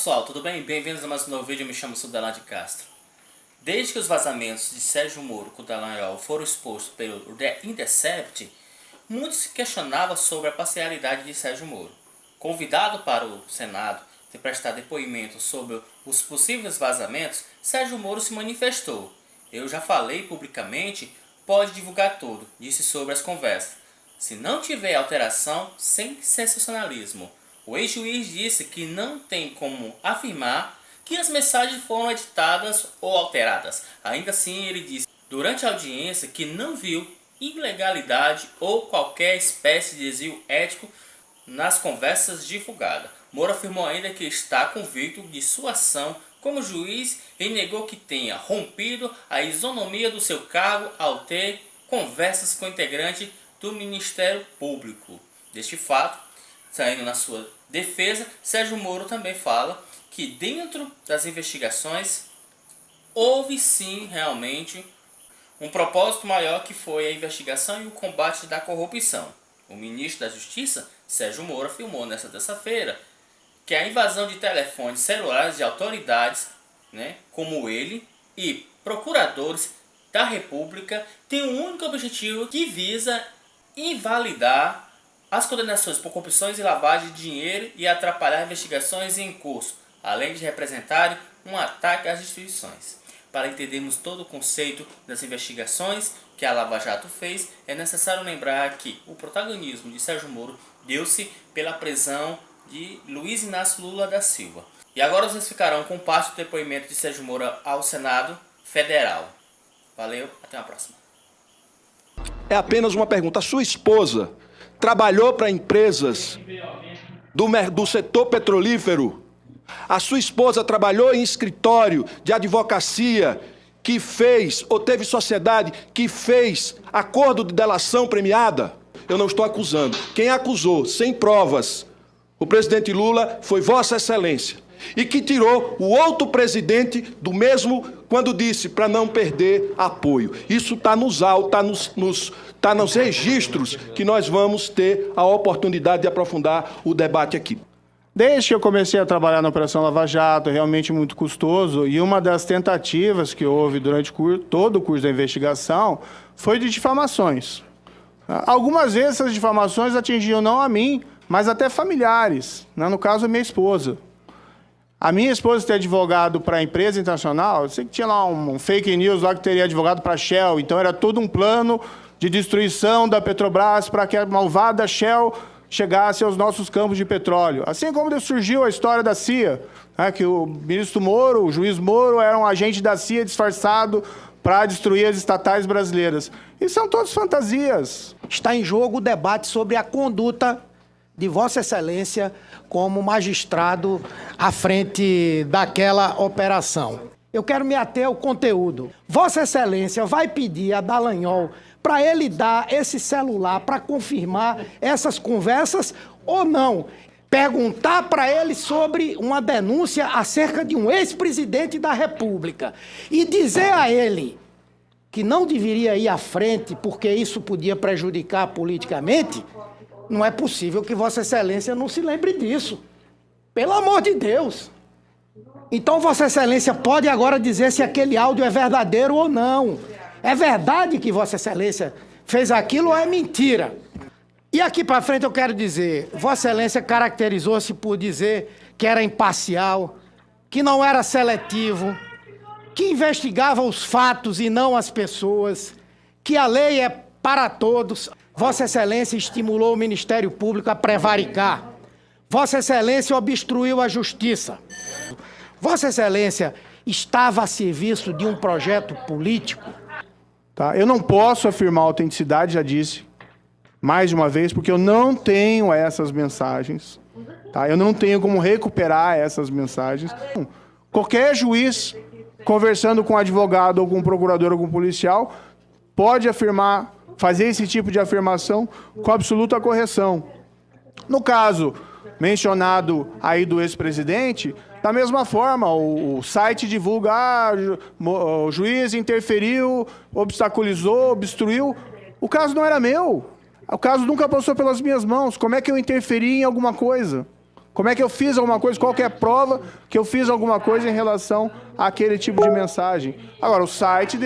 pessoal, tudo bem? Bem-vindos a mais um novo vídeo, eu me chamo Sudelan de Castro. Desde que os vazamentos de Sérgio Moro com o Dallagnol foram expostos pelo The Intercept, muito se questionava sobre a parcialidade de Sérgio Moro. Convidado para o Senado de prestar depoimento sobre os possíveis vazamentos, Sérgio Moro se manifestou. Eu já falei publicamente, pode divulgar tudo, disse sobre as conversas. Se não tiver alteração, sem sensacionalismo. O ex-juiz disse que não tem como afirmar que as mensagens foram editadas ou alteradas. Ainda assim, ele disse durante a audiência que não viu ilegalidade ou qualquer espécie de desvio ético nas conversas divulgadas. Moro afirmou ainda que está convicto de sua ação como juiz e negou que tenha rompido a isonomia do seu cargo ao ter conversas com integrantes do Ministério Público. Deste fato, saindo na sua defesa, Sérgio Moro também fala que dentro das investigações houve sim realmente um propósito maior, que foi a investigação e o combate da corrupção. O ministro da Justiça, Sérgio Moro, afirmou nesta terça-feira que a invasão de telefones celulares de autoridades, como ele e procuradores da República, tem um único objetivo, que visa invalidar as condenações por corrupções e lavagem de dinheiro e atrapalhar investigações em curso, além de representarem um ataque às instituições. Para entendermos todo o conceito das investigações que a Lava Jato fez, é necessário lembrar que o protagonismo de Sérgio Moro deu-se pela prisão de Luiz Inácio Lula da Silva. E agora vocês ficarão com parte do depoimento de Sérgio Moro ao Senado Federal. Valeu, até a próxima. É apenas uma pergunta. A sua esposa trabalhou para empresas do setor petrolífero? A sua esposa trabalhou em escritório de advocacia que fez, ou teve sociedade que fez acordo de delação premiada? Eu não estou acusando. Quem acusou, sem provas, o presidente Lula foi Vossa Excelência. E que tirou o outro presidente do mesmo quando disse para não perder apoio. Isso está nos autos, está nos registros, que nós vamos ter a oportunidade de aprofundar o debate aqui. Desde que eu comecei a trabalhar na Operação Lava Jato, é realmente muito custoso, e uma das tentativas que houve durante todo o curso da investigação foi de difamações. Algumas vezes essas difamações atingiam não a mim, mas até familiares, no caso a minha esposa. A minha esposa ter advogado para a empresa internacional, eu sei que tinha lá um fake news lá que teria advogado para a Shell, então era todo um plano de destruição da Petrobras para que a malvada Shell chegasse aos nossos campos de petróleo. Assim como surgiu a história da CIA, que o ministro Moro, o juiz Moro, era um agente da CIA disfarçado para destruir as estatais brasileiras. E são todas fantasias. Está em jogo o debate sobre a conduta de Vossa Excelência como magistrado à frente daquela operação. Eu quero me ater ao conteúdo. Vossa Excelência vai pedir a Dallagnol para ele dar esse celular para confirmar essas conversas ou não? Perguntar para ele sobre uma denúncia acerca de um ex-presidente da República e dizer a ele que não deveria ir à frente porque isso podia prejudicar politicamente? Não é possível que Vossa Excelência não se lembre disso. Pelo amor de Deus. Então Vossa Excelência pode agora dizer se aquele áudio é verdadeiro ou não. É verdade que Vossa Excelência fez aquilo ou é mentira? E aqui para frente eu quero dizer, Vossa Excelência caracterizou-se por dizer que era imparcial, que não era seletivo, que investigava os fatos e não as pessoas, que a lei é para todos. Vossa Excelência estimulou o Ministério Público a prevaricar. Vossa Excelência obstruiu a justiça. Vossa Excelência estava a serviço de um projeto político. Eu não posso afirmar autenticidade, já disse, mais de uma vez, porque eu não tenho essas mensagens. Eu não tenho como recuperar essas mensagens. Qualquer juiz, conversando com um advogado, ou com um procurador, ou com um policial, pode afirmar, fazer esse tipo de afirmação com absoluta correção. No caso mencionado aí do ex-presidente, da mesma forma, o site divulga, o juiz interferiu, obstaculizou, obstruiu. O caso não era meu. O caso nunca passou pelas minhas mãos. Como é que eu interferi em alguma coisa? Como é que eu fiz alguma coisa? Qual que é a prova que eu fiz alguma coisa em relação àquele tipo de mensagem? Agora, o site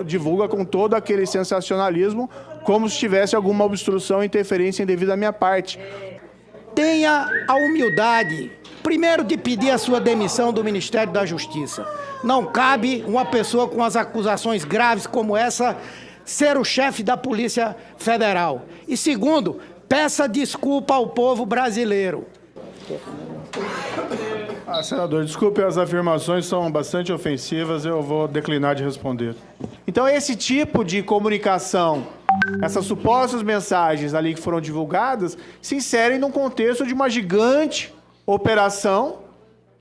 divulga com todo aquele sensacionalismo como se tivesse alguma obstrução, interferência indevida da minha parte. Tenha a humildade, primeiro, de pedir a sua demissão do Ministério da Justiça. Não cabe uma pessoa com as acusações graves como essa ser o chefe da Polícia Federal. E segundo, peça desculpa ao povo brasileiro. Senador, desculpe, as afirmações são bastante ofensivas, eu vou declinar de responder. Então, esse tipo de comunicação, essas supostas mensagens ali que foram divulgadas, se inserem num contexto de uma gigante operação,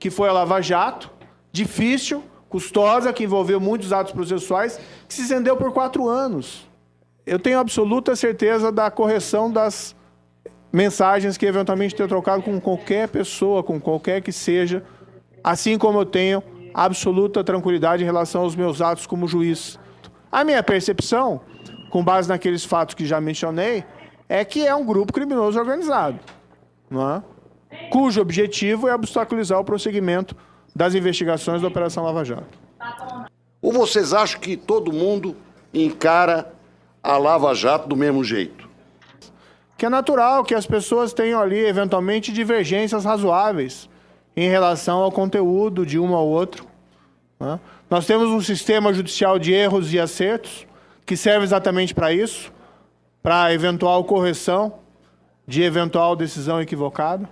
que foi a Lava Jato, difícil, custosa, que envolveu muitos atos processuais, que se estendeu por 4 anos. Eu tenho absoluta certeza da correção das mensagens que eventualmente tenho trocado com qualquer pessoa, com qualquer que seja, assim como eu tenho absoluta tranquilidade em relação aos meus atos como juiz. A minha percepção, com base naqueles fatos que já mencionei, é que é um grupo criminoso organizado, não é? Cujo objetivo é obstaculizar o prosseguimento das investigações da Operação Lava Jato. Ou vocês acham que todo mundo encara a Lava Jato do mesmo jeito? Que é natural que as pessoas tenham ali, eventualmente, divergências razoáveis em relação ao conteúdo de um ao outro, né? Nós temos um sistema judicial de erros e acertos que serve exatamente para isso, para eventual correção de eventual decisão equivocada.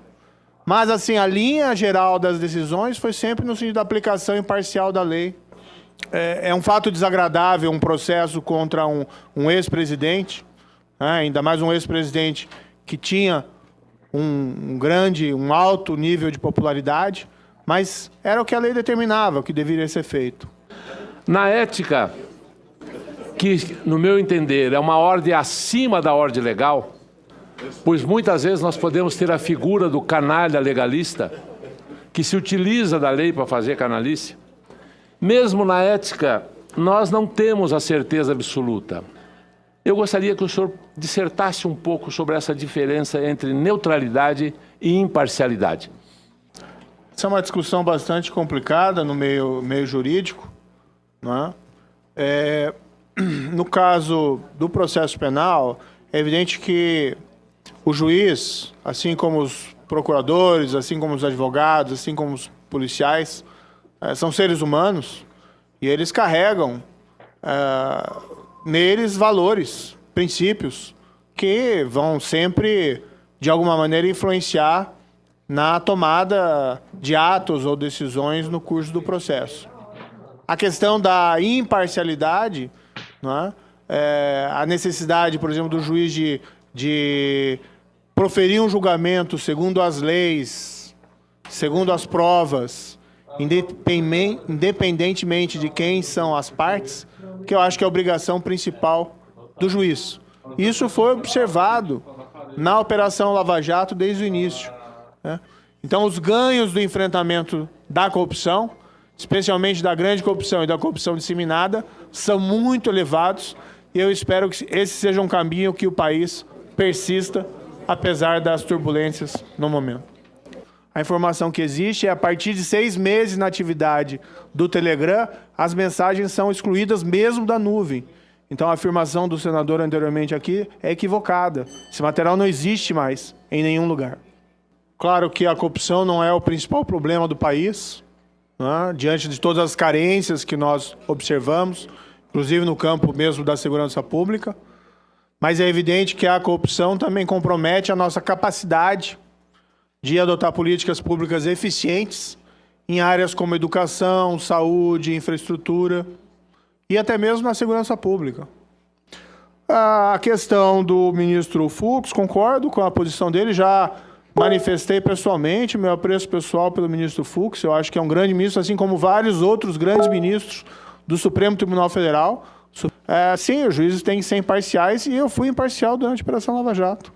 Mas, assim, a linha geral das decisões foi sempre no sentido da aplicação imparcial da lei. É um fato desagradável um processo contra um ex-presidente, ainda mais um ex-presidente que tinha um alto nível de popularidade, mas era o que a lei determinava, o que deveria ser feito. Na ética, que, no meu entender, é uma ordem acima da ordem legal, pois muitas vezes nós podemos ter a figura do canalha legalista, que se utiliza da lei para fazer canalice. Mesmo na ética, nós não temos a certeza absoluta. Eu gostaria que o senhor dissertasse um pouco sobre essa diferença entre neutralidade e imparcialidade. Essa é uma discussão bastante complicada no meio jurídico, não é? No caso do processo penal, é evidente que o juiz, assim como os procuradores, assim como os advogados, assim como os policiais, são seres humanos e eles carregam neles valores, princípios, que vão sempre, de alguma maneira, influenciar na tomada de atos ou decisões no curso do processo. A questão da imparcialidade, não é? A necessidade, por exemplo, do juiz de proferir um julgamento segundo as leis, segundo as provas, independentemente de quem são as partes, que eu acho que é a obrigação principal do juiz. Isso foi observado na Operação Lava Jato desde o início, né? Então, os ganhos do enfrentamento da corrupção, especialmente da grande corrupção e da corrupção disseminada, são muito elevados e eu espero que esse seja um caminho que o país persista, apesar das turbulências no momento. A informação que existe é a partir de 6 meses na atividade do Telegram, as mensagens são excluídas mesmo da nuvem. Então, a afirmação do senador anteriormente aqui é equivocada. Esse material não existe mais em nenhum lugar. Claro que a corrupção não é o principal problema do país, né? Diante de todas as carências que nós observamos, inclusive no campo mesmo da segurança pública, mas é evidente que a corrupção também compromete a nossa capacidade de adotar políticas públicas eficientes em áreas como educação, saúde, infraestrutura e até mesmo na segurança pública. A questão do ministro Fux, concordo com a posição dele, já manifestei pessoalmente meu apreço pessoal pelo ministro Fux, eu acho que é um grande ministro, assim como vários outros grandes ministros do Supremo Tribunal Federal. Sim, os juízes têm que ser imparciais e eu fui imparcial durante a Operação Lava Jato.